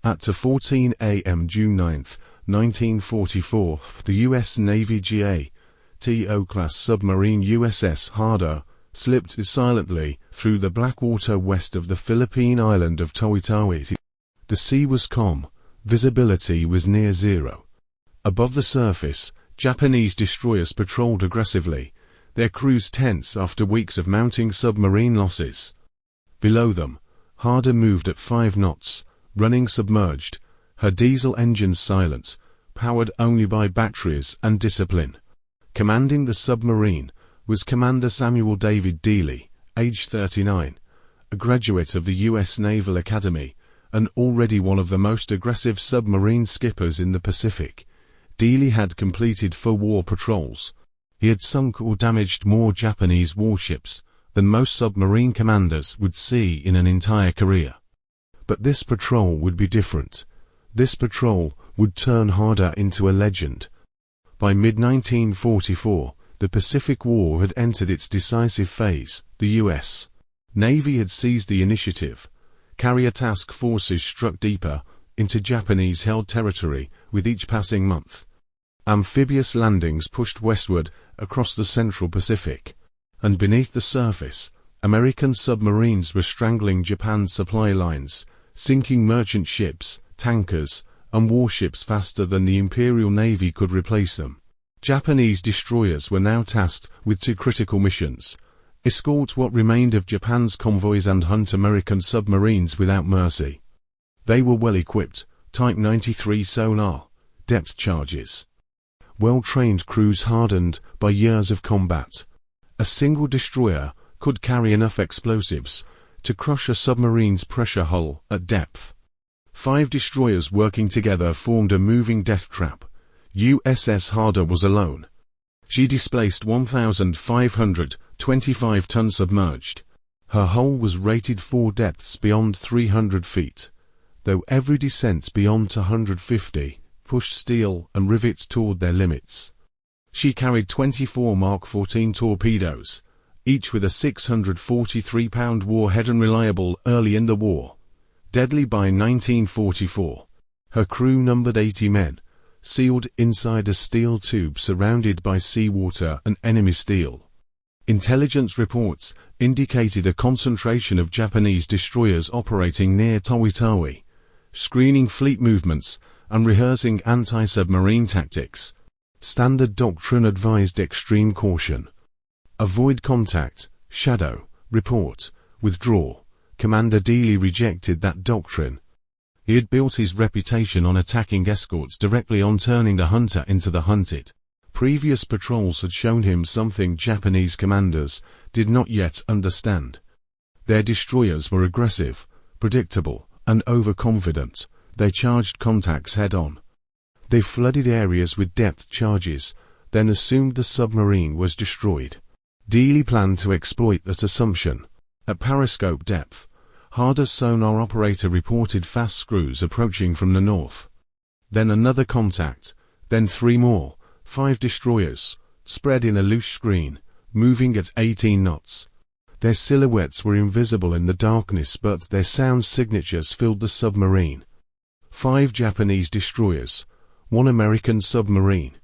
At 2:14 a.m. June 9, 1944, the U.S. Navy JA-TO class submarine USS Harder slipped silently through the black water west of the Philippine island of WWII. The sea was calm, visibility was near zero. Above the surface, Japanese destroyers patrolled aggressively, their crews tense after weeks of mounting submarine losses. Below them, Harder moved at 5 knots, running submerged, her diesel engines silent, powered only by batteries and discipline. Commanding the submarine was Commander Samuel David Dealey, age 39, a graduate of the U.S. Naval Academy, and already one of the most aggressive submarine skippers in the Pacific. Dealey had completed 4 war patrols. He had sunk or damaged more Japanese warships than most submarine commanders would see in an entire career. But this patrol would be different. This patrol would turn Harder into a legend. By mid-1944, the Pacific War had entered its decisive phase. The U.S. Navy had seized the initiative. Carrier task forces struck deeper into Japanese-held territory with each passing month. Amphibious landings pushed westward across the central Pacific. And beneath the surface, American submarines were strangling Japan's supply lines, sinking merchant ships, tankers, and warships faster than the Imperial Navy could replace them. Japanese destroyers were now tasked with 2 critical missions: escort what remained of Japan's convoys and hunt American submarines without mercy. They were well equipped, Type 93 sonar, depth charges. Well-trained crews hardened by years of combat. A single destroyer could carry enough explosives to crush a submarine's pressure hull at depth. 5 destroyers working together formed a moving death trap. USS Harder was alone. She displaced 1,525 tons submerged. Her hull was rated for depths beyond 300 feet, though every descent beyond 250 pushed steel and rivets toward their limits. She carried 24 Mark 14 torpedoes, each with a 643-pound warhead and reliable early in the war. Deadly by 1944. Her crew numbered 80 men, sealed inside a steel tube surrounded by seawater and enemy steel. Intelligence reports indicated a concentration of Japanese destroyers operating near WWII, screening fleet movements and rehearsing anti-submarine tactics. Standard doctrine advised extreme caution. Avoid contact, shadow, report, withdraw. Commander Dealey rejected that doctrine. He had built his reputation on attacking escorts directly on turning the hunter into the hunted. Previous patrols had shown him something Japanese commanders did not yet understand. Their destroyers were aggressive, predictable, and overconfident. They charged contacts head-on. They flooded areas with depth charges, then assumed the submarine was destroyed. Dealey planned to exploit that assumption. At periscope depth, Harder's sonar operator reported fast screws approaching from the north. Then another contact, then 3 more, 5 destroyers, spread in a loose screen, moving at 18 knots. Their silhouettes were invisible in the darkness, but their sound signatures filled the submarine. 5 Japanese destroyers, 1 American submarine.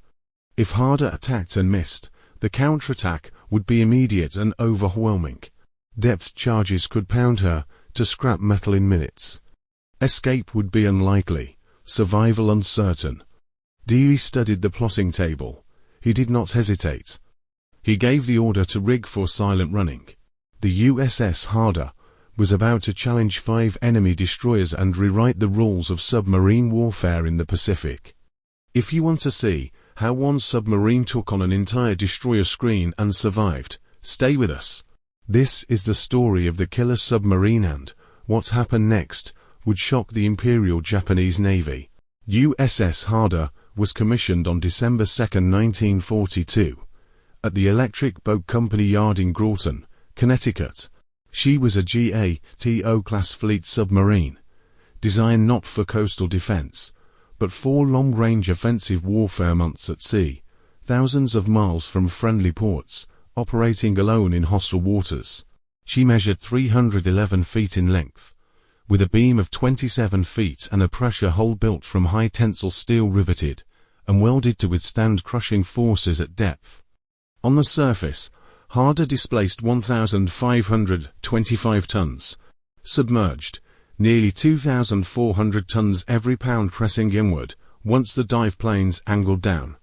If Harder attacked and missed, the counterattack would be immediate and overwhelming. Depth charges could pound her to scrap metal in minutes. Escape would be unlikely, survival uncertain. Dealey studied the plotting table. He did not hesitate. He gave the order to rig for silent running. The USS Harder was about to challenge 5 enemy destroyers and rewrite the rules of submarine warfare in the Pacific. If you want to see how one submarine took on an entire destroyer screen and survived, stay with us. This is the story of the killer submarine, and what happened next would shock the Imperial Japanese Navy. USS Harder was commissioned on December 2, 1942, at the Electric Boat Company Yard in Groton, Connecticut. She was a JA-TO class fleet submarine, designed not for coastal defense, but for long-range offensive warfare months at sea, thousands of miles from friendly ports, operating alone in hostile waters. She measured 311 feet in length, with a beam of 27 feet and a pressure hull built from high-tensile steel riveted and welded to withstand crushing forces at depth. On the surface, Harder displaced 1,525 tons. Submerged, nearly 2,400 tons every pound pressing inward once the dive planes angled down.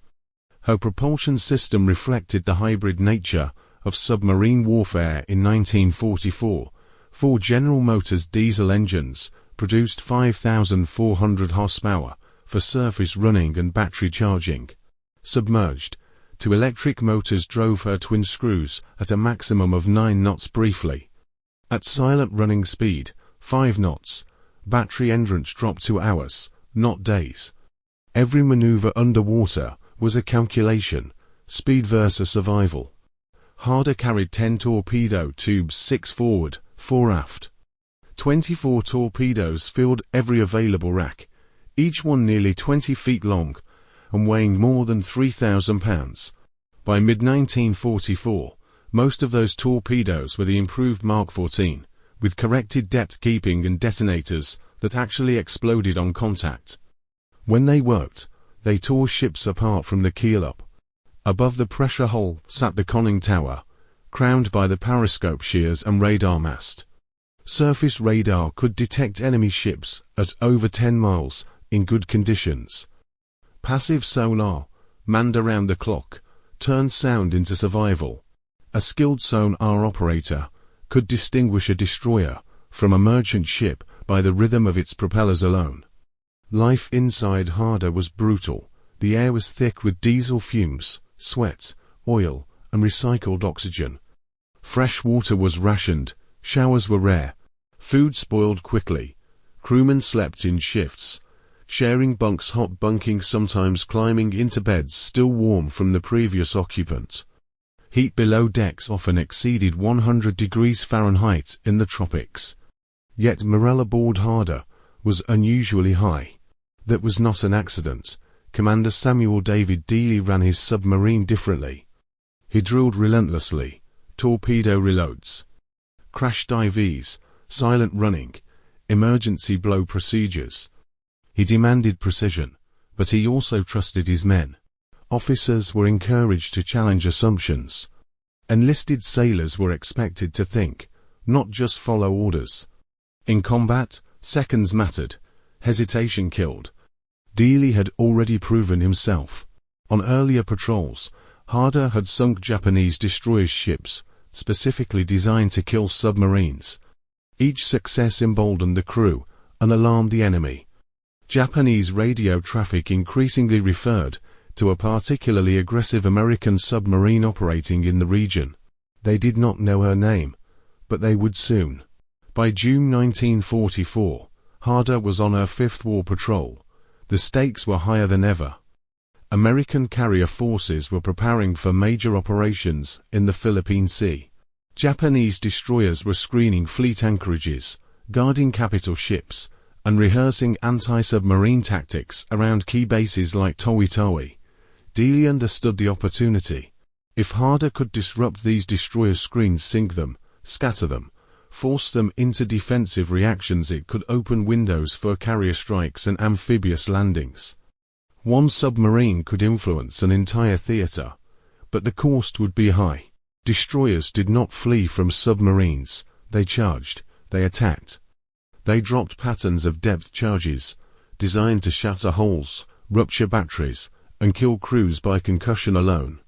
Her propulsion system reflected the hybrid nature of submarine warfare in 1944. 4 General Motors diesel engines produced 5,400 horsepower for surface running and battery charging. Submerged, 2 electric motors drove her twin screws at a maximum of 9 knots briefly. At silent running speed, 5 knots, battery entrance dropped to hours, not days. Every maneuver underwater was a calculation, speed versus survival. Harder carried 10 torpedo tubes, 6 forward, 4 aft. 24 torpedoes filled every available rack, each one nearly 20 feet long and weighing more than 3,000 pounds. By mid-1944, most of those torpedoes were the improved Mark 14, with corrected depth keeping and detonators that actually exploded on contact. When they worked, they tore ships apart from the keel up. Above the pressure hull sat the conning tower, crowned by the periscope shears and radar mast. Surface radar could detect enemy ships at over 10 miles in good conditions. Passive sonar, manned around the clock, turned sound into survival. A skilled sonar operator could distinguish a destroyer from a merchant ship by the rhythm of its propellers alone. Life inside Harder was brutal. The air was thick with diesel fumes, sweat, oil, and recycled oxygen. Fresh water was rationed, showers were rare, food spoiled quickly, crewmen slept in shifts, sharing bunks, hot bunking, sometimes climbing into beds still warm from the previous occupant. Heat below decks often exceeded 100 degrees Fahrenheit in the tropics. Yet morale aboard Harder was unusually high. That was not an accident. Commander Samuel David Dealey ran his submarine differently. He drilled relentlessly, torpedo reloads, crash dives, silent running, emergency blow procedures. He demanded precision, but he also trusted his men. Officers were encouraged to challenge assumptions. Enlisted sailors were expected to think, not just follow orders. In combat, seconds mattered. Hesitation killed. Dealey had already proven himself. On earlier patrols, Harder had sunk Japanese destroyer ships, specifically designed to kill submarines. Each success emboldened the crew and alarmed the enemy. Japanese radio traffic increasingly referred to a particularly aggressive American submarine operating in the region. They did not know her name, but they would soon. By June 1944, Harder was on her 5th war patrol. The stakes were higher than ever. American carrier forces were preparing for major operations in the Philippine Sea. Japanese destroyers were screening fleet anchorages, guarding capital ships, and rehearsing anti-submarine tactics around key bases like Tawi-Tawi. Dealey understood the opportunity. If Harder could disrupt these destroyer screens, sink them, scatter them, force them into defensive reactions, it could open windows for carrier strikes and amphibious landings. One submarine could influence an entire theater, but the cost would be high. Destroyers did not flee from submarines, they charged, they attacked. They dropped patterns of depth charges, designed to shatter hulls, rupture batteries, and kill crews by concussion alone.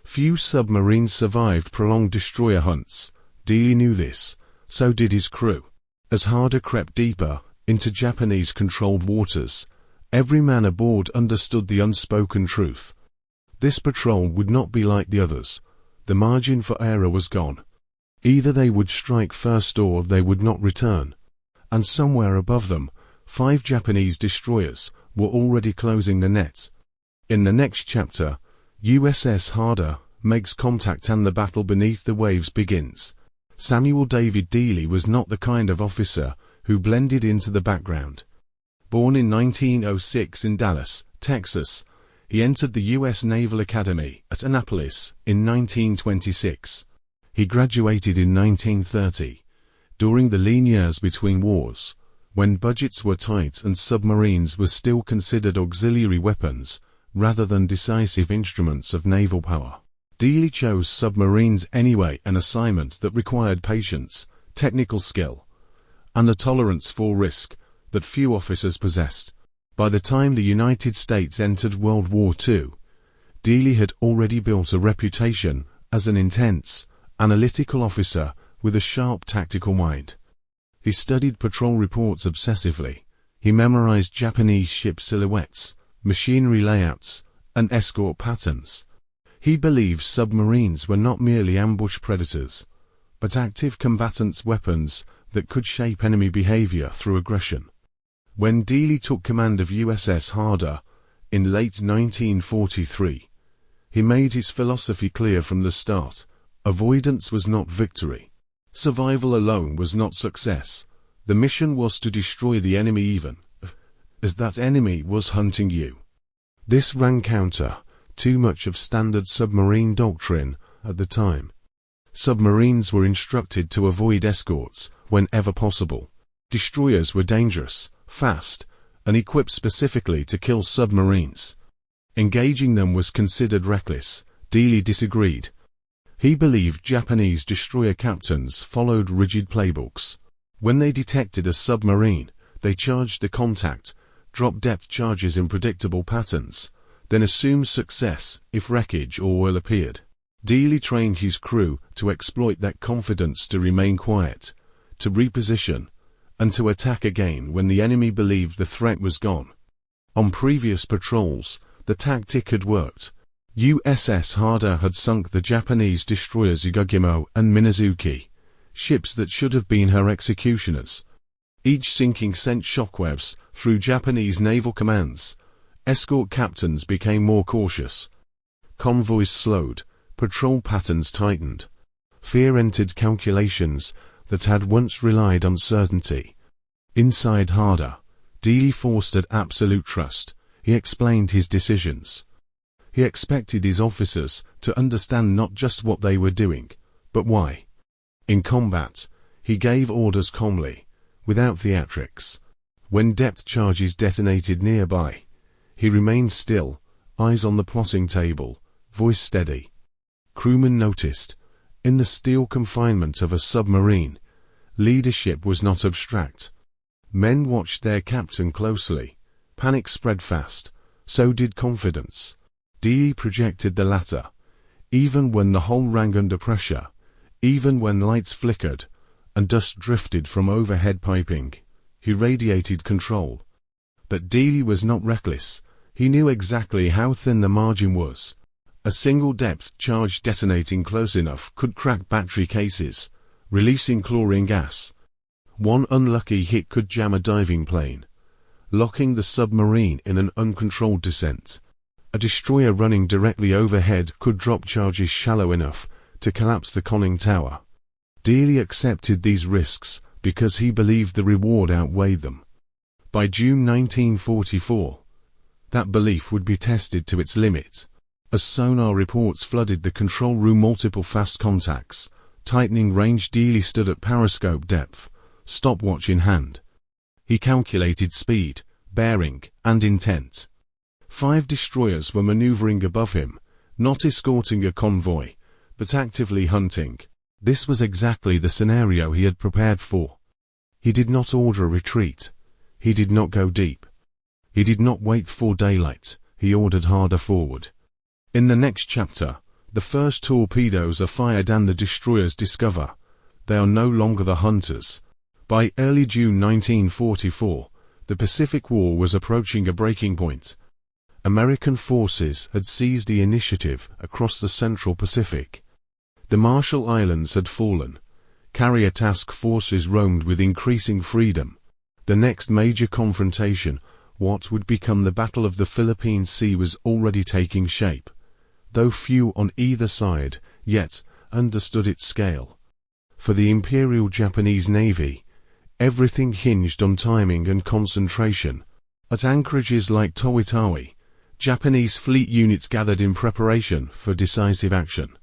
Few submarines survived prolonged destroyer hunts. Dealey knew this. So did his crew. As Harder crept deeper into Japanese-controlled waters, every man aboard understood the unspoken truth. This patrol would not be like the others. The margin for error was gone. Either they would strike first or they would not return. And somewhere above them, 5 Japanese destroyers were already closing the net. In the next chapter, USS Harder makes contact and the battle beneath the waves begins. Samuel David Dealey was not the kind of officer who blended into the background. Born in 1906 in Dallas, Texas, he entered the U.S. Naval Academy at Annapolis in 1926. He graduated in 1930. During the lean years between wars, when budgets were tight and submarines were still considered auxiliary weapons rather than decisive instruments of naval power. Dealey chose submarines anyway, an assignment that required patience, technical skill, and a tolerance for risk that few officers possessed. By the time the United States entered World War II, Dealey had already built a reputation as an intense, analytical officer with a sharp tactical mind. He studied patrol reports obsessively. He memorized Japanese ship silhouettes, machinery layouts, and escort patterns. He believed submarines were not merely ambush predators, but active combatants, weapons that could shape enemy behavior through aggression. When Dealey took command of USS Harder in late 1943, he made his philosophy clear from the start. Avoidance was not victory. Survival alone was not success. The mission was to destroy the enemy even as that enemy was hunting you. This ran counter to much of standard submarine doctrine at the time. Submarines were instructed to avoid escorts whenever possible. Destroyers were dangerous, fast, and equipped specifically to kill submarines. Engaging them was considered reckless. Dealey disagreed. He believed Japanese destroyer captains followed rigid playbooks. When they detected a submarine, they charged the contact, dropped depth charges in predictable patterns, then assumed success if wreckage or oil appeared. Dealey trained his crew to exploit that confidence, to remain quiet, to reposition, and to attack again when the enemy believed the threat was gone. On previous patrols, the tactic had worked. USS Harder had sunk the Japanese destroyers Igugimo and Minazuki, ships that should have been her executioners. Each sinking sent shockwaves through Japanese naval commands. Escort captains became more cautious. Convoys slowed, patrol patterns tightened. Fear entered calculations that had once relied on certainty. Inside Harder, Dealey fostered absolute trust. He explained his decisions. He expected his officers to understand not just what they were doing, but why. In combat, he gave orders calmly, without theatrics. When depth charges detonated nearby, he remained still, eyes on the plotting table, voice steady. Crewmen noticed. In the steel confinement of a submarine, leadership was not abstract. Men watched their captain closely. Panic spread fast. So did confidence. Dealey projected the latter. Even when the hull rang under pressure, even when lights flickered and dust drifted from overhead piping, he radiated control. But Dealey was not reckless. He knew exactly how thin the margin was. A single depth charge detonating close enough could crack battery cases, releasing chlorine gas. One unlucky hit could jam a diving plane, locking the submarine in an uncontrolled descent. A destroyer running directly overhead could drop charges shallow enough to collapse the conning tower. Dealey accepted these risks because he believed the reward outweighed them. By June 1944, that belief would be tested to its limit. As sonar reports flooded the control room, multiple fast contacts, tightening range, Dealey stood at periscope depth, stopwatch in hand. He calculated speed, bearing, and intent. 5 destroyers were maneuvering above him, not escorting a convoy, but actively hunting. This was exactly the scenario he had prepared for. He did not order a retreat. He did not go deep. He did not wait for daylight. He ordered Harder forward. In the next chapter, the first torpedoes are fired and the destroyers discover they are no longer the hunters. By early June 1944, the Pacific War was approaching a breaking point. American forces had seized the initiative across the Central Pacific. The Marshall Islands had fallen. Carrier task forces roamed with increasing freedom. The next major confrontation, what would become the Battle of the Philippine Sea, was already taking shape, though few on either side yet understood its scale. For the Imperial Japanese Navy, everything hinged on timing and concentration. At anchorages like Towitawi, Japanese fleet units gathered in preparation for decisive action.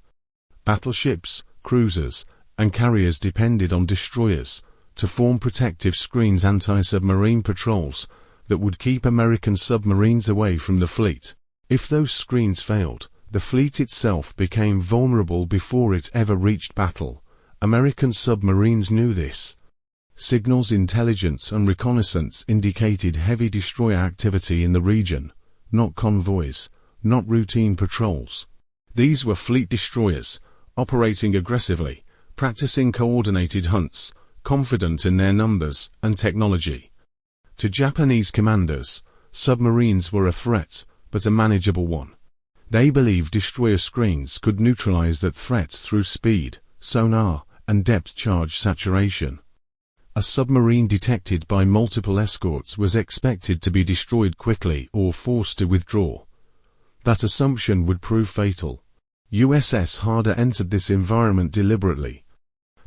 Battleships, cruisers, and carriers depended on destroyers, to form protective screens anti-submarine patrols that would keep American submarines away from the fleet. If those screens failed, the fleet itself became vulnerable before it ever reached battle. American submarines knew this. Signals, intelligence and reconnaissance indicated heavy destroyer activity in the region, not convoys, not routine patrols. These were fleet destroyers, operating aggressively, practicing coordinated hunts, confident in their numbers and technology. To Japanese commanders, submarines were a threat, but a manageable one. They believed destroyer screens could neutralize that threat through speed, sonar, and depth charge saturation. A submarine detected by multiple escorts was expected to be destroyed quickly or forced to withdraw. That assumption would prove fatal. USS Harder entered this environment deliberately.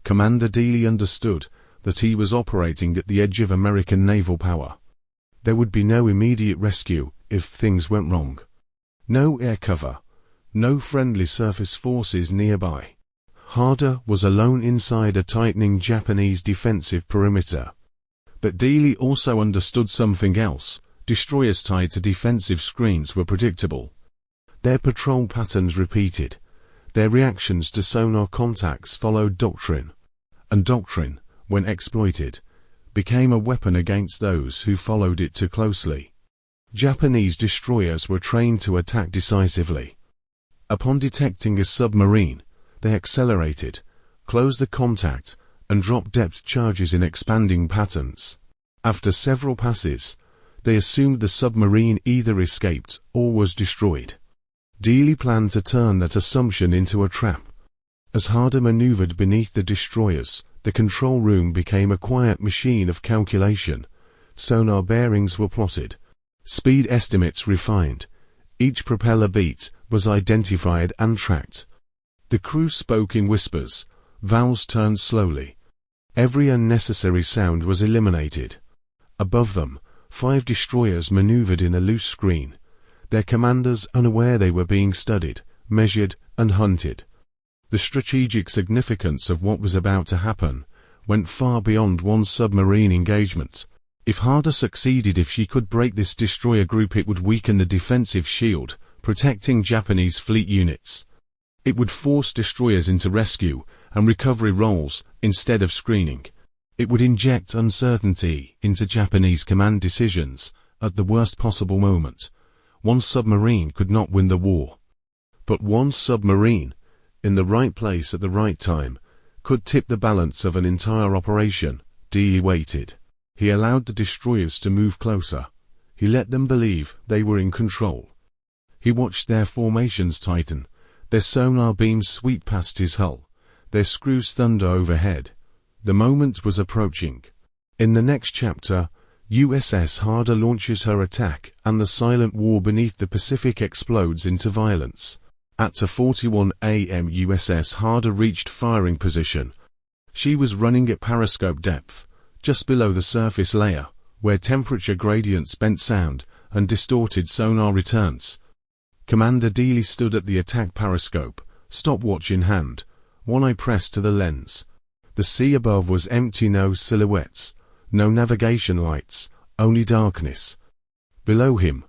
Commander Dealey understood that he was operating at the edge of American naval power. There would be no immediate rescue if things went wrong. No air cover, no friendly surface forces nearby. Harder was alone inside a tightening Japanese defensive perimeter. But Dealey also understood something else. Destroyers tied to defensive screens were predictable. Their patrol patterns repeated. Their reactions to sonar contacts followed doctrine. And doctrine, when exploited, became a weapon against those who followed it too closely. Japanese destroyers were trained to attack decisively. Upon detecting a submarine, they accelerated, closed the contact, and dropped depth charges in expanding patterns. After several passes, they assumed the submarine either escaped or was destroyed. Dealey planned to turn that assumption into a trap. As Harder maneuvered beneath the destroyers, the control room became a quiet machine of calculation. Sonar bearings were plotted, speed estimates refined. Each propeller beat was identified and tracked. The crew spoke in whispers, valves turned slowly. Every unnecessary sound was eliminated. Above them, 5 destroyers maneuvered in a loose screen, their commanders unaware they were being studied, measured, and hunted. The strategic significance of what was about to happen went far beyond one submarine engagement. If Harder succeeded, if she could break this destroyer group, it would weaken the defensive shield, protecting Japanese fleet units. It would force destroyers into rescue and recovery roles instead of screening. It would inject uncertainty into Japanese command decisions at the worst possible moment. One submarine could not win the war. But one submarine, in the right place at the right time, could tip the balance of an entire operation. Dealey waited. He allowed the destroyers to move closer. He let them believe they were in control. He watched their formations tighten, their sonar beams sweep past his hull, their screws thunder overhead. The moment was approaching. In the next chapter, USS Harder launches her attack and the silent war beneath the Pacific explodes into violence. At 2:41 a.m. USS Harder reached firing position. She was running at periscope depth, just below the surface layer, where temperature gradients bent sound and distorted sonar returns. Commander Dealey stood at the attack periscope, stopwatch in hand, one eye pressed to the lens. The sea above was empty, no silhouettes, no navigation lights, only darkness. Below him,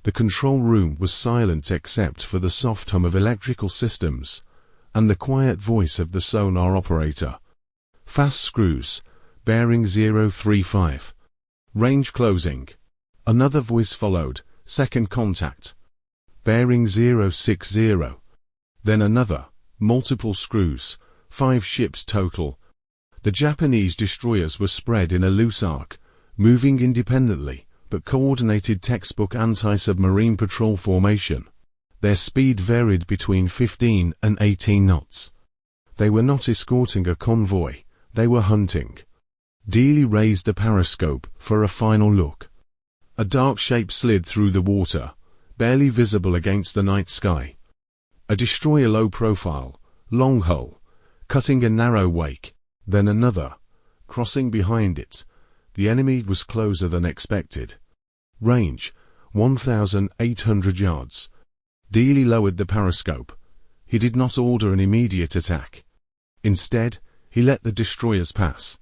the control room was silent except for the soft hum of electrical systems and the quiet voice of the sonar operator. Fast screws, bearing 035. Range closing. Another voice followed, second contact. Bearing 060. Then another, multiple screws, 5 ships total. The Japanese destroyers were spread in a loose arc, moving independently, but coordinated textbook anti-submarine patrol formation. Their speed varied between 15 and 18 knots. They were not escorting a convoy, they were hunting. Dealey raised the periscope for a final look. A dark shape slid through the water, barely visible against the night sky. A destroyer low profile, long hull, cutting a narrow wake. Then another, crossing behind it. The enemy was closer than expected. Range, 1,800 yards. Dealey lowered the periscope. He did not order an immediate attack. Instead, he let the destroyers pass.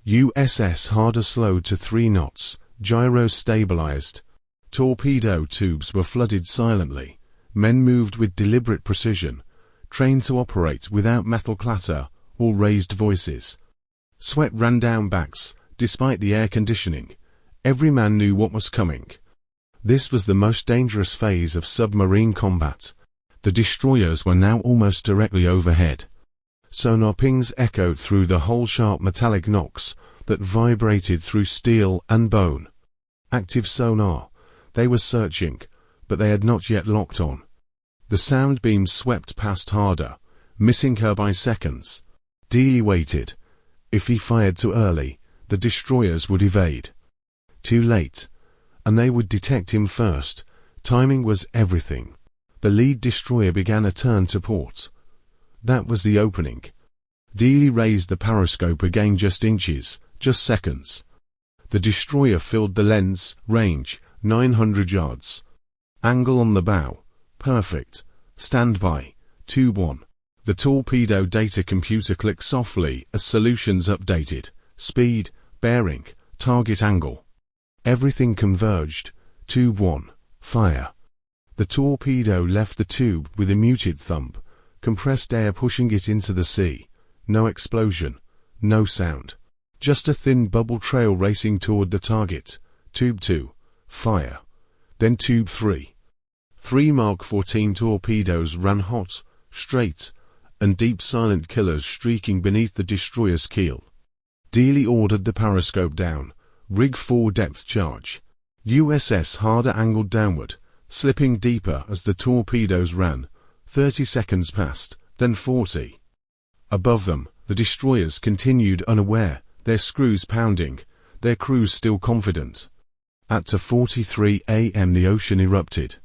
USS Harder slowed to 3 knots, gyros stabilized. Torpedo tubes were flooded silently. Men moved with deliberate precision, trained to operate without metal clatter or raised voices. Sweat ran down backs, despite the air conditioning. Every man knew what was coming. This was the most dangerous phase of submarine combat. The destroyers were now almost directly overhead. Sonar pings echoed through the hull, sharp metallic knocks that vibrated through steel and bone. Active sonar. They were searching, but they had not yet locked on. The sound beam swept past Harder, missing her by seconds. Dealey waited. If he fired too early, the destroyers would evade. Too late, and they would detect him first. Timing was everything. The lead destroyer began a turn to port. That was the opening. Dealey raised the periscope again just inches, just seconds. The destroyer filled the lens, range, 900 yards. Angle on the bow, perfect. Standby, tube 1. The torpedo data computer clicked softly as solutions updated. Speed, bearing, target angle. Everything converged. Tube 1, fire. The torpedo left the tube with a muted thump, compressed air pushing it into the sea. No explosion, no sound. Just a thin bubble trail racing toward the target. Tube 2, fire. Then Tube 3. 3 Mark 14 torpedoes ran hot, straight, and deep silent killers streaking beneath the destroyer's keel. Dealey ordered the periscope down. Rig 4 depth charge. USS Harder angled downward, slipping deeper as the torpedoes ran. 30 seconds passed, then 40. Above them, the destroyers continued unaware, their screws pounding, their crews still confident. At 2:43 a.m. the ocean erupted.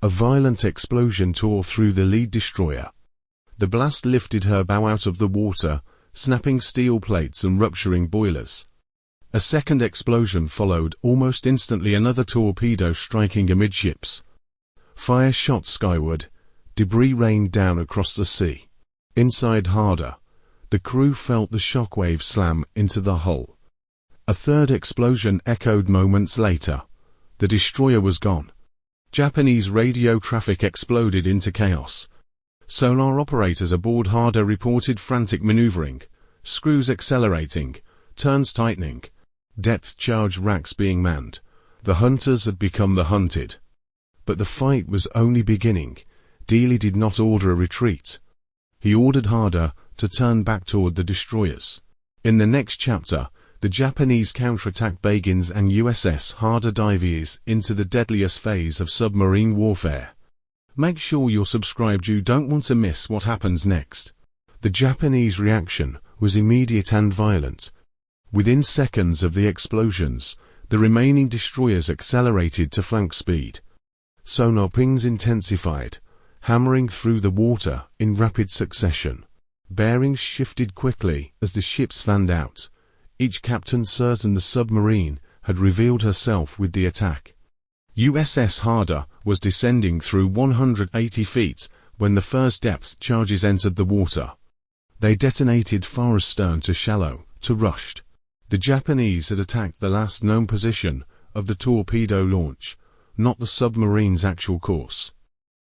A violent explosion tore through the lead destroyer. The blast lifted her bow out of the water, snapping steel plates and rupturing boilers. A second explosion followed, almost instantly another torpedo striking amidships. Fire shot skyward. Debris rained down across the sea. Inside Harder, the crew felt the shockwave slam into the hull. A third explosion echoed moments later. The destroyer was gone. Japanese radio traffic exploded into chaos. Sonar operators aboard Harder reported frantic maneuvering, screws accelerating, turns tightening, depth charge racks being manned. The hunters had become the hunted. But the fight was only beginning. Dealey did not order a retreat. He ordered Harder to turn back toward the destroyers. In the next chapter, the Japanese counterattack begins and USS Harder dives into the deadliest phase of submarine warfare. Make sure you're subscribed, you don't want to miss what happens next. The Japanese reaction was immediate and violent. Within seconds of the explosions, the remaining destroyers accelerated to flank speed. Sonar pings intensified, hammering through the water in rapid succession. Bearings shifted quickly as the ships fanned out, each captain certain the submarine had revealed herself with the attack. USS Harder was descending through 180 feet when the first depth charges entered the water. They detonated far astern to shallow, to rushed. The Japanese had attacked the last known position of the torpedo launch, not the submarine's actual course.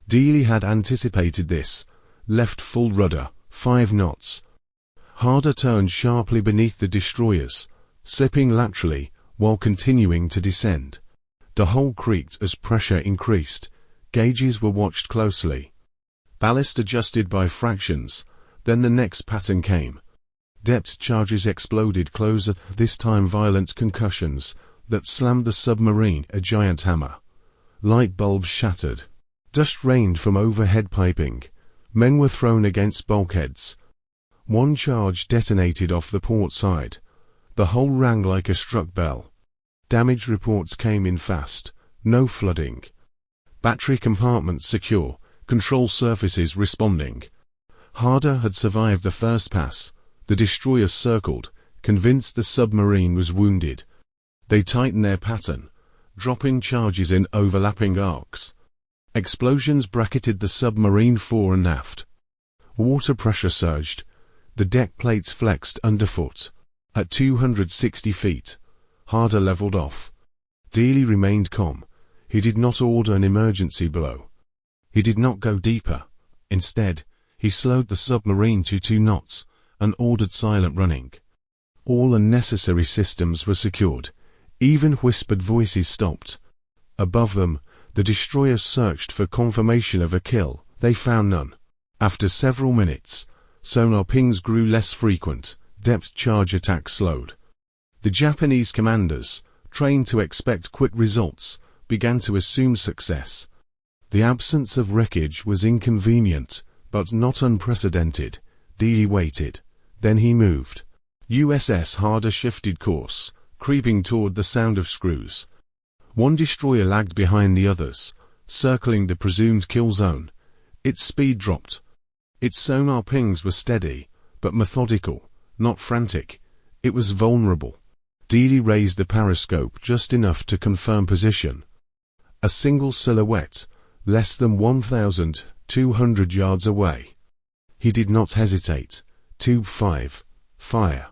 Dealey had anticipated this, left full rudder, 5 knots. Harder turned sharply beneath the destroyers, slipping laterally while continuing to descend. The hull creaked as pressure increased. Gauges were watched closely. Ballast adjusted by fractions. Then the next pattern came. Depth charges exploded closer, this time violent concussions that slammed the submarine a giant hammer. Light bulbs shattered. Dust rained from overhead piping. Men were thrown against bulkheads. One charge detonated off the port side. The hull rang like a struck bell. Damage reports came in fast. No flooding. Battery compartments secure. Control surfaces responding. Harder had survived the first pass. The destroyers circled, convinced the submarine was wounded. They tightened their pattern, dropping charges in overlapping arcs. Explosions bracketed the submarine fore and aft. Water pressure surged. The deck plates flexed underfoot. At 260 feet, Harder leveled off. Dealey remained calm. He did not order an emergency blow. He did not go deeper. Instead, he slowed the submarine to 2 knots and ordered silent running. All unnecessary systems were secured. Even whispered voices stopped. Above them, the destroyers searched for confirmation of a kill. They found none. After several minutes, sonar pings grew less frequent. Depth charge attacks slowed. The Japanese commanders, trained to expect quick results, began to assume success. The absence of wreckage was inconvenient, but not unprecedented. Dealey waited. Then he moved. USS Harder shifted course, creeping toward the sound of screws. One destroyer lagged behind the others, circling the presumed kill zone. Its speed dropped. Its sonar pings were steady, but methodical, not frantic. It was vulnerable. Dealey raised the periscope just enough to confirm position. A single silhouette, less than 1,200 yards away. He did not hesitate. Tube 5. Fire.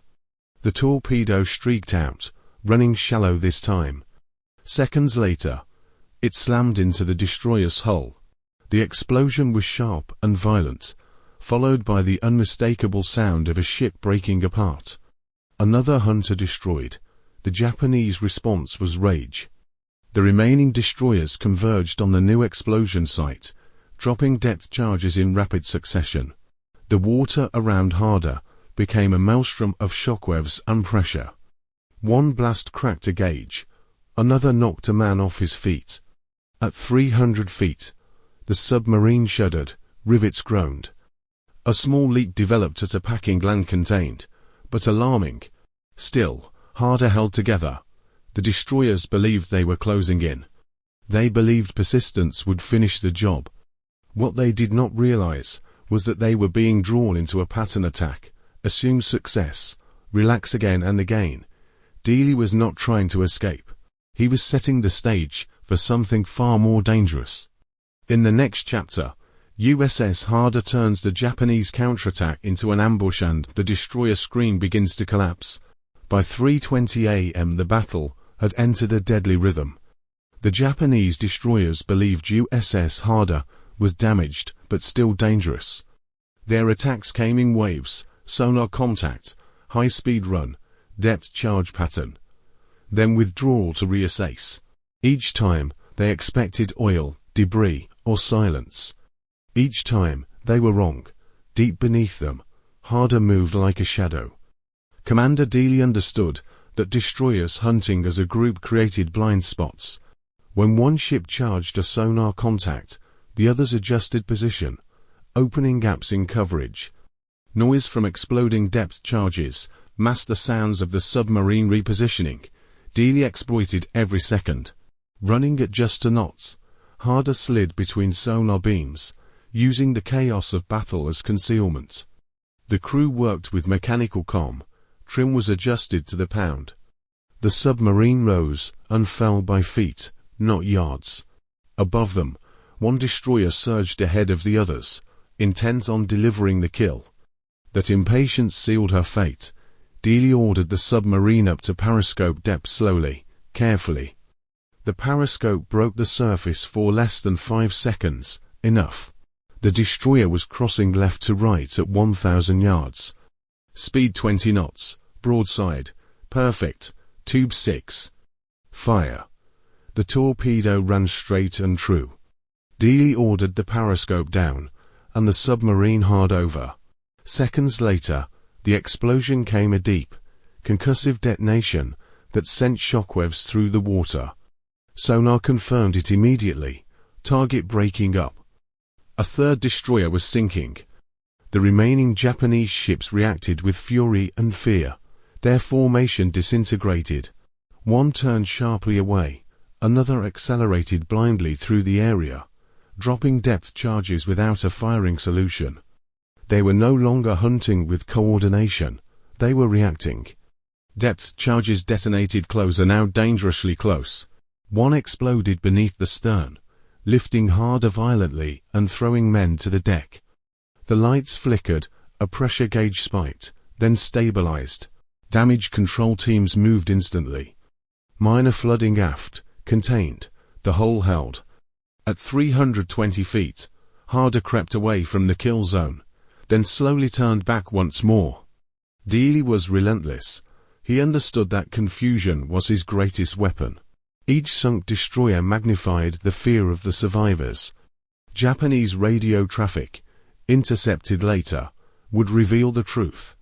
The torpedo streaked out, running shallow this time. Seconds later, it slammed into the destroyer's hull. The explosion was sharp and violent, followed by the unmistakable sound of a ship breaking apart. Another hunter destroyed. The Japanese response was rage. The remaining destroyers converged on the new explosion site, dropping depth charges in rapid succession. The water around Harder became a maelstrom of shockwaves and pressure. One blast cracked a gauge. Another knocked a man off his feet. At 300 feet, the submarine shuddered, rivets groaned. A small leak developed at a packing land contained, but alarming. Still, Harder held together. The destroyers believed they were closing in. They believed persistence would finish the job. What they did not realize was that they were being drawn into a pattern attack. Assume success, relax again and again. Dealey was not trying to escape. He was setting the stage for something far more dangerous. In the next chapter, USS Harder turns the Japanese counterattack into an ambush and the destroyer screen begins to collapse. By 3:20 a.m. the battle had entered a deadly rhythm. The Japanese destroyers believed USS Harder was damaged but still dangerous. Their attacks came in waves: sonar contact, high-speed run, depth charge pattern, then withdrawal to reassess. Each time, they expected oil, debris, or silence. Each time, they were wrong. Deep beneath them, Harder moved like a shadow. Commander Dealey understood that destroyers hunting as a group created blind spots. When one ship charged a sonar contact, the others adjusted position, opening gaps in coverage. Noise from exploding depth charges masked the sounds of the submarine repositioning. Dealey exploited every second. Running at just 2 knots, Harder slid between sonar beams, using the chaos of battle as concealment. The crew worked with mechanical calm. Trim was adjusted to the pound. The submarine rose and fell by feet, not yards. Above them, one destroyer surged ahead of the others, intent on delivering the kill. That impatience sealed her fate. Dealey ordered the submarine up to periscope depth slowly, carefully. The periscope broke the surface for less than 5 seconds, enough. The destroyer was crossing left to right at 1,000 yards. Speed 20 knots, broadside, perfect, tube 6. Fire. The torpedo ran straight and true. Dealey ordered the periscope down, and the submarine hard over. Seconds later, the explosion came, a deep, concussive detonation that sent shockwaves through the water. Sonar confirmed it immediately, target breaking up. A third destroyer was sinking. The remaining Japanese ships reacted with fury and fear. Their formation disintegrated. One turned sharply away, another accelerated blindly through the area, dropping depth charges without a firing solution. They were no longer hunting with coordination, they were reacting. Depth charges detonated closer, now dangerously close. One exploded beneath the stern, lifting Harder violently and throwing men to the deck. The lights flickered, a pressure gauge spiked, then stabilized. Damage control teams moved instantly. Minor flooding aft, contained, the hull held. At 320 feet, Harder crept away from the kill zone, then slowly turned back once more. Dealey was relentless. He understood that confusion was his greatest weapon. Each sunk destroyer magnified the fear of the survivors. Japanese radio traffic, intercepted later, would reveal the truth.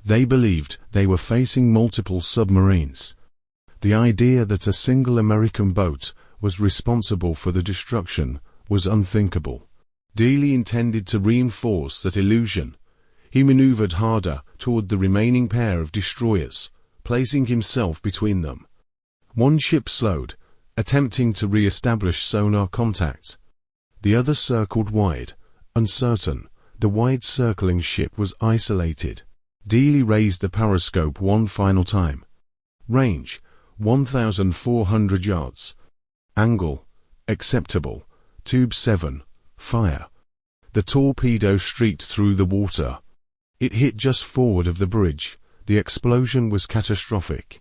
They believed they were facing multiple submarines. The idea that a single American boat was responsible for the destruction was unthinkable. Dealey intended to reinforce that illusion. He maneuvered Harder toward the remaining pair of destroyers, placing himself between them. One ship slowed, attempting to re-establish sonar contact. The other circled wide, uncertain. The wide-circling ship was isolated. Dealey raised the periscope one final time. Range, 1,400 yards. Angle, acceptable. Tube 7, fire. The torpedo streaked through the water. It hit just forward of the bridge. The explosion was catastrophic.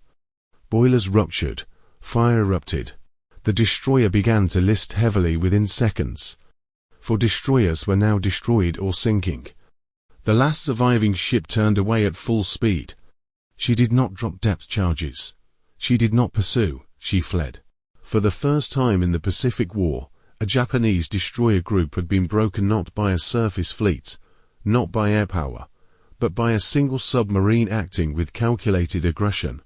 Boilers ruptured. Fire erupted. The destroyer began to list heavily within seconds. 4 destroyers were now destroyed or sinking. The last surviving ship turned away at full speed. She did not drop depth charges. She did not pursue, she fled. For the first time in the Pacific War, a Japanese destroyer group had been broken not by a surface fleet, not by air power, but by a single submarine acting with calculated aggression.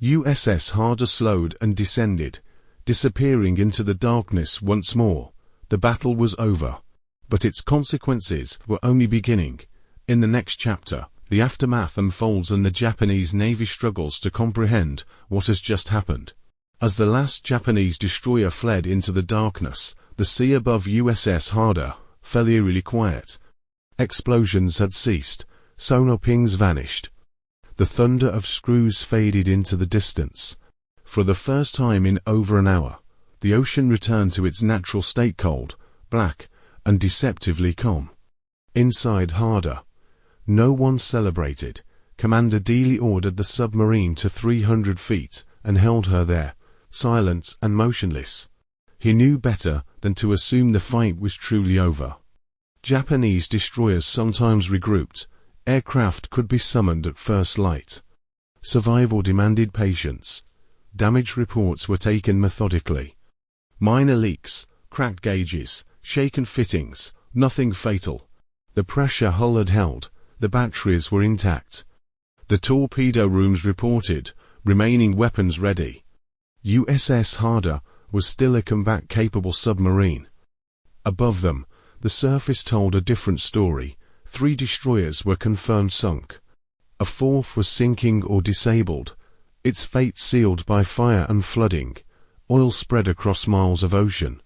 USS Harder slowed and descended, disappearing into the darkness once more. The battle was over. But its consequences were only beginning. In the next chapter, the aftermath unfolds and the Japanese Navy struggles to comprehend what has just happened. As the last Japanese destroyer fled into the darkness, the sea above USS Harder fell eerily quiet. Explosions had ceased. Sonar pings vanished. The thunder of screws faded into the distance. For the first time in over an hour, the ocean returned to its natural state, cold, black, and deceptively calm. Inside Harder, no one celebrated. Commander Dealey ordered the submarine to 300 feet and held her there, silent and motionless. He knew better than to assume the fight was truly over. Japanese destroyers sometimes regrouped. Aircraft could be summoned at first light. Survival demanded patience. Damage reports were taken methodically. Minor leaks, cracked gauges, shaken fittings, nothing fatal. The pressure hull had held. The batteries were intact. The torpedo rooms reported, remaining weapons ready. USS Harder was still a combat-capable submarine. Above them, the surface told a different story. 3 destroyers were confirmed sunk. A 4th was sinking or disabled, its fate sealed by fire and flooding. Oil spread across miles of ocean.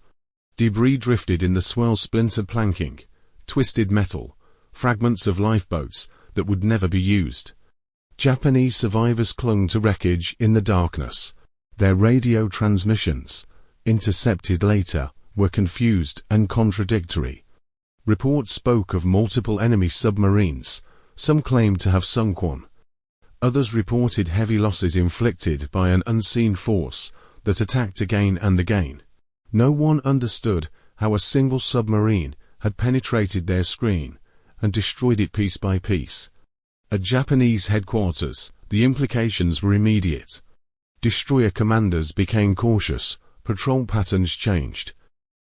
Debris drifted in the swell, splintered planking, twisted metal, fragments of lifeboats that would never be used. Japanese survivors clung to wreckage in the darkness. Their radio transmissions, intercepted later, were confused and contradictory. Reports spoke of multiple enemy submarines. Some claimed to have sunk one. Others reported heavy losses inflicted by an unseen force that attacked again and again. No one understood how a single submarine had penetrated their screen and destroyed it piece by piece. At Japanese headquarters, the implications were immediate. Destroyer commanders became cautious. Patrol patterns changed.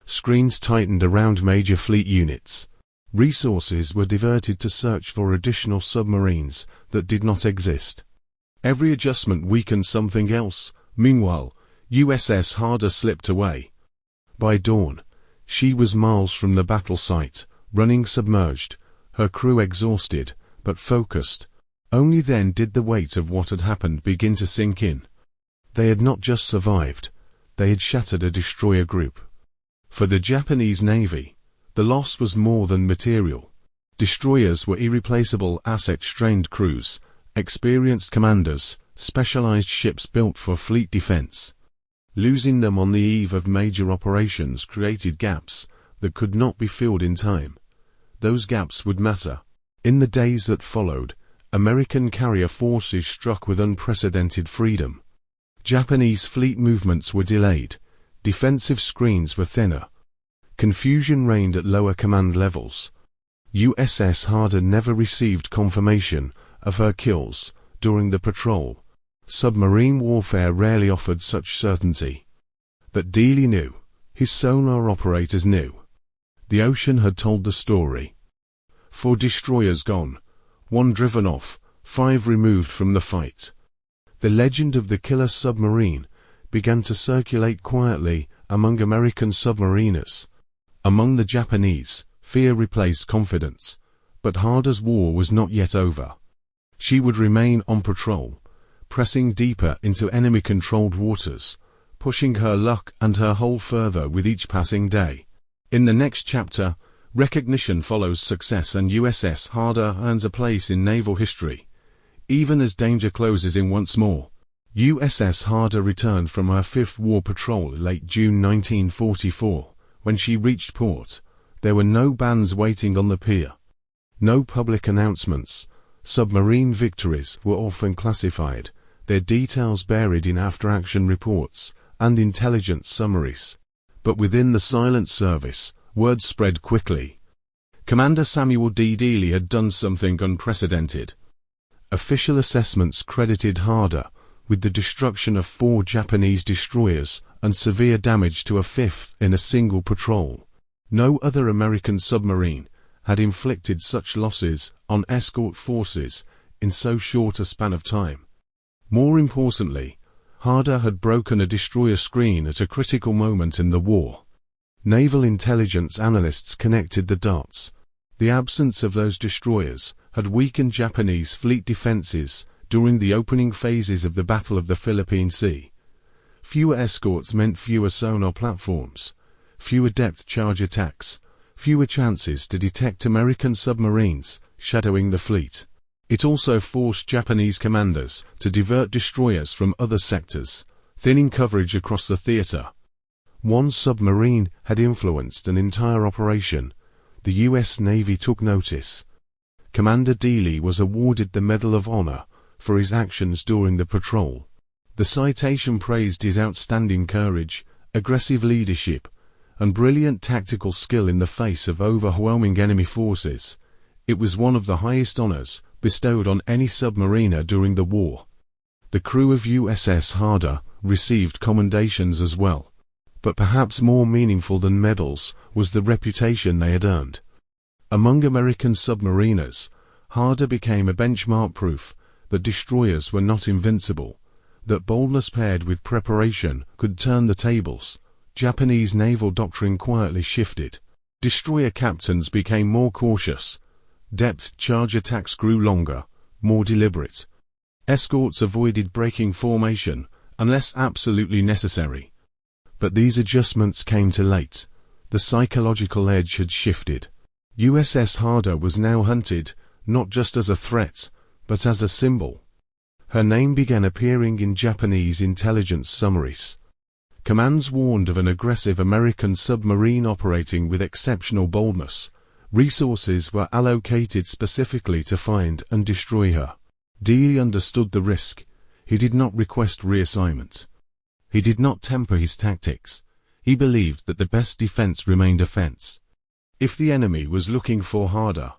Screens tightened around major fleet units. Resources were diverted to search for additional submarines that did not exist. Every adjustment weakened something else. Meanwhile, USS Harder slipped away. By dawn, she was miles from the battle site, running submerged, her crew exhausted, but focused. Only then did the weight of what had happened begin to sink in. They had not just survived, they had shattered a destroyer group. For the Japanese Navy, the loss was more than material. Destroyers were irreplaceable asset-strained crews, experienced commanders, specialized ships built for fleet defense. Losing them on the eve of major operations created gaps that could not be filled in time. Those gaps would matter. In the days that followed, American carrier forces struck with unprecedented freedom. Japanese fleet movements were delayed, defensive screens were thinner. Confusion reigned at lower command levels. USS Harder never received confirmation of her kills during the patrol. Submarine warfare rarely offered such certainty. But Dealey knew. His sonar operators knew. The ocean had told the story. 4 destroyers gone, 1 driven off, 5 removed from the fight. The legend of the killer submarine began to circulate quietly among American submariners. Among the Japanese, fear replaced confidence. But Harder's war was not yet over. She would remain on patrol, pressing deeper into enemy-controlled waters, pushing her luck and her hull further with each passing day. In the next chapter, recognition follows success and USS Harder earns a place in naval history. Even as danger closes in once more, USS Harder returned from her 5th war patrol late June 1944. When she reached port, there were no bands waiting on the pier. No public announcements. Submarine victories were often classified, their details buried in after-action reports and intelligence summaries. But within the silent service, word spread quickly. Commander Samuel D. Dealey had done something unprecedented. Official assessments credited Harder with the destruction of 4 Japanese destroyers and severe damage to a 5th in a single patrol. No other American submarine had inflicted such losses on escort forces in so short a span of time. More importantly, Harder had broken a destroyer screen at a critical moment in the war. Naval intelligence analysts connected the dots. The absence of those destroyers had weakened Japanese fleet defenses during the opening phases of the Battle of the Philippine Sea. Fewer escorts meant fewer sonar platforms, fewer depth charge attacks, fewer chances to detect American submarines shadowing the fleet. It also forced Japanese commanders to divert destroyers from other sectors, thinning coverage across the theater. One submarine had influenced an entire operation. The U.S. Navy took notice. Commander Dealey was awarded the Medal of Honor for his actions during the patrol. The citation praised his outstanding courage, aggressive leadership, and brilliant tactical skill in the face of overwhelming enemy forces. It was one of the highest honors bestowed on any submariner during the war. The crew of USS Harder received commendations as well. But perhaps more meaningful than medals was the reputation they had earned. Among American submariners, Harder became a benchmark proof that destroyers were not invincible, that boldness paired with preparation could turn the tables. Japanese naval doctrine quietly shifted. Destroyer captains became more cautious. Depth charge attacks grew longer, more deliberate. Escorts avoided breaking formation unless absolutely necessary. But these adjustments came too late. The psychological edge had shifted. USS Harder was now hunted, not just as a threat, but as a symbol. Her name began appearing in Japanese intelligence summaries. Commands warned of an aggressive American submarine operating with exceptional boldness. Resources were allocated specifically to find and destroy her. Dealey understood the risk. He did not request reassignment. He did not temper his tactics. He believed that the best defense remained offense. If the enemy was looking for Harder,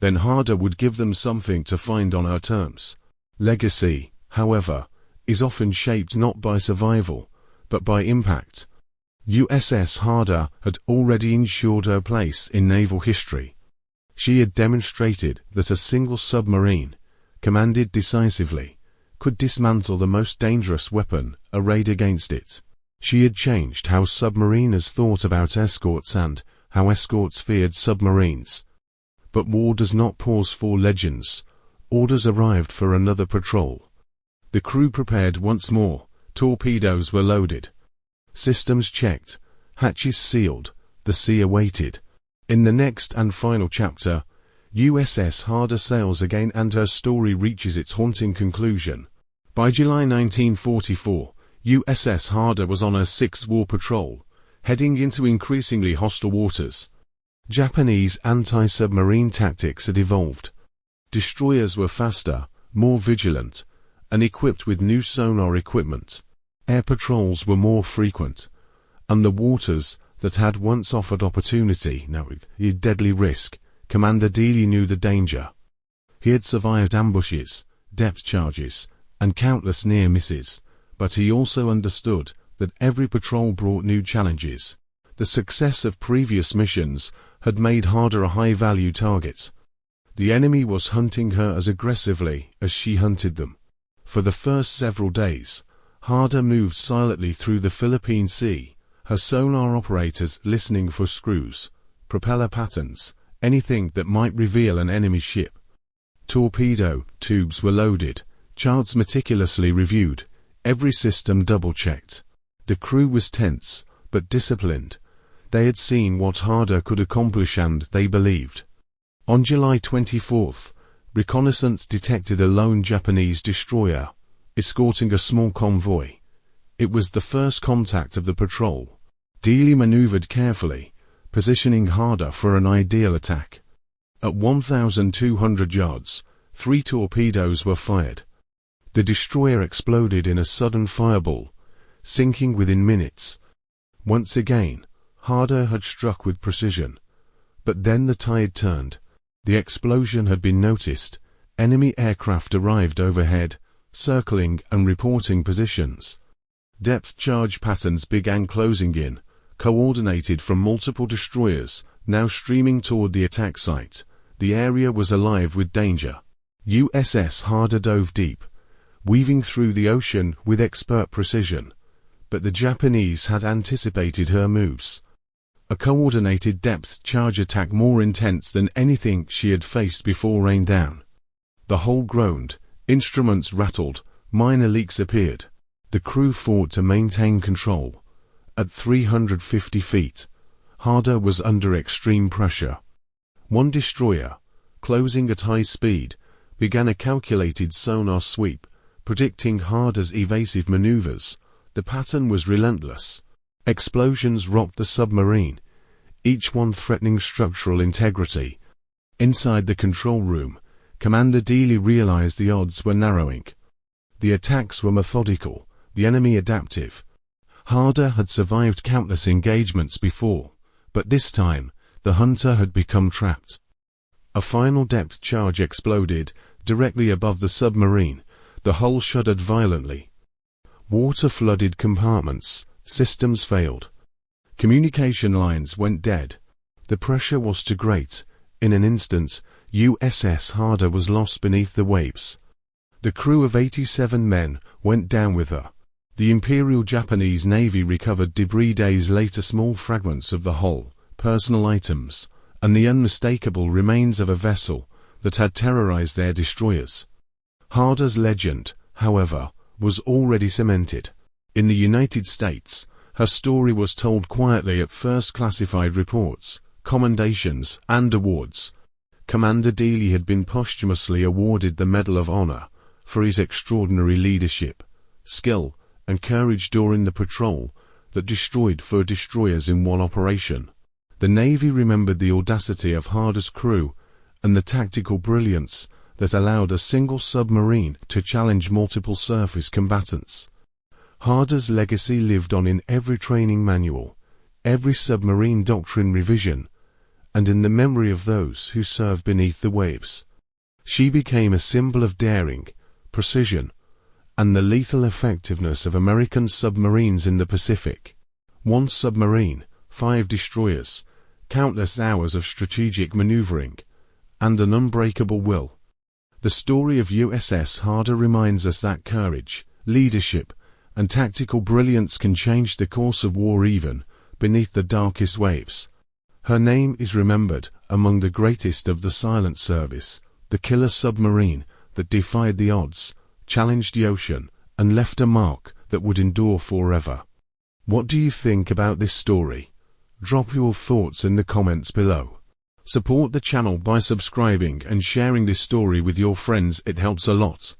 then Harder would give them something to find on her terms. Legacy, however, is often shaped not by survival, but by impact. USS Harder had already ensured her place in naval history. She had demonstrated that a single submarine, commanded decisively, could dismantle the most dangerous weapon arrayed against it. She had changed how submariners thought about escorts and how escorts feared submarines. But war does not pause for legends. Orders arrived for another patrol. The crew prepared once more. Torpedoes were loaded. Systems checked. Hatches sealed. The sea awaited. In the next and final chapter, USS Harder sails again and her story reaches its haunting conclusion. By July 1944, USS Harder was on her 6th war patrol, heading into increasingly hostile waters. Japanese anti-submarine tactics had evolved. Destroyers were faster, more vigilant, and equipped with new sonar equipment. Air patrols were more frequent, and the waters that had once offered opportunity now a deadly risk. Commander Dealey knew the danger. He had survived ambushes, depth charges, and countless near misses, but he also understood that every patrol brought new challenges. The success of previous missions had made Harder a high-value target. The enemy was hunting her as aggressively as she hunted them. For the first several days, Harder moved silently through the Philippine Sea, her sonar operators listening for screws, propeller patterns, anything that might reveal an enemy ship. Torpedo tubes were loaded, charts meticulously reviewed, every system double-checked. The crew was tense, but disciplined. They had seen what Harder could accomplish and they believed. On July 24th, reconnaissance detected a lone Japanese destroyer, escorting a small convoy. It was the first contact of the patrol. Dealey maneuvered carefully, positioning Harder for an ideal attack. At 1,200 yards, 3 torpedoes were fired. The destroyer exploded in a sudden fireball, sinking within minutes. Once again, Harder had struck with precision. But then the tide turned. The explosion had been noticed. Enemy aircraft arrived overhead, circling and reporting positions. Depth charge patterns began closing in, coordinated from multiple destroyers, now streaming toward the attack site. The area was alive with danger. USS Harder dove deep, weaving through the ocean with expert precision. But the Japanese had anticipated her moves. A coordinated depth charge attack more intense than anything she had faced before rained down. The hull groaned, instruments rattled, minor leaks appeared. The crew fought to maintain control. At 350 feet, Harder was under extreme pressure. One destroyer, closing at high speed, began a calculated sonar sweep, predicting Harder's evasive maneuvers. The pattern was relentless. Explosions rocked the submarine, each one threatening structural integrity. Inside the control room, Commander Dealey realized the odds were narrowing. The attacks were methodical, the enemy adaptive. Harder had survived countless engagements before, but this time, the hunter had become trapped. A final depth charge exploded directly above the submarine. The hull shuddered violently. Water flooded compartments, systems failed. Communication lines went dead. The pressure was too great. In an instant, USS Harder was lost beneath the waves. The crew of 87 men went down with her. The Imperial Japanese Navy recovered debris days later, small fragments of the hull, personal items, and the unmistakable remains of a vessel that had terrorized their destroyers. Harder's legend, however, was already cemented. In the United States, her story was told quietly at first. Classified reports, commendations, and awards. Commander Dealey had been posthumously awarded the Medal of Honor for his extraordinary leadership, skill, and courage during the patrol that destroyed 4 destroyers in one operation. The Navy remembered the audacity of Harder's crew and the tactical brilliance that allowed a single submarine to challenge multiple surface combatants. Harder's legacy lived on in every training manual, every submarine doctrine revision, and in the memory of those who served beneath the waves. She became a symbol of daring, precision, and the lethal effectiveness of American submarines in the Pacific. 1 submarine, 5 destroyers, countless hours of strategic maneuvering, and an unbreakable will. The story of USS Harder reminds us that courage, leadership, and tactical brilliance can change the course of war even beneath the darkest waves. Her name is remembered among the greatest of the silent service, the killer submarine that defied the odds, challenged the ocean, and left a mark that would endure forever. What do you think about this story? Drop your thoughts in the comments below. Support the channel by subscribing and sharing this story with your friends. It helps a lot.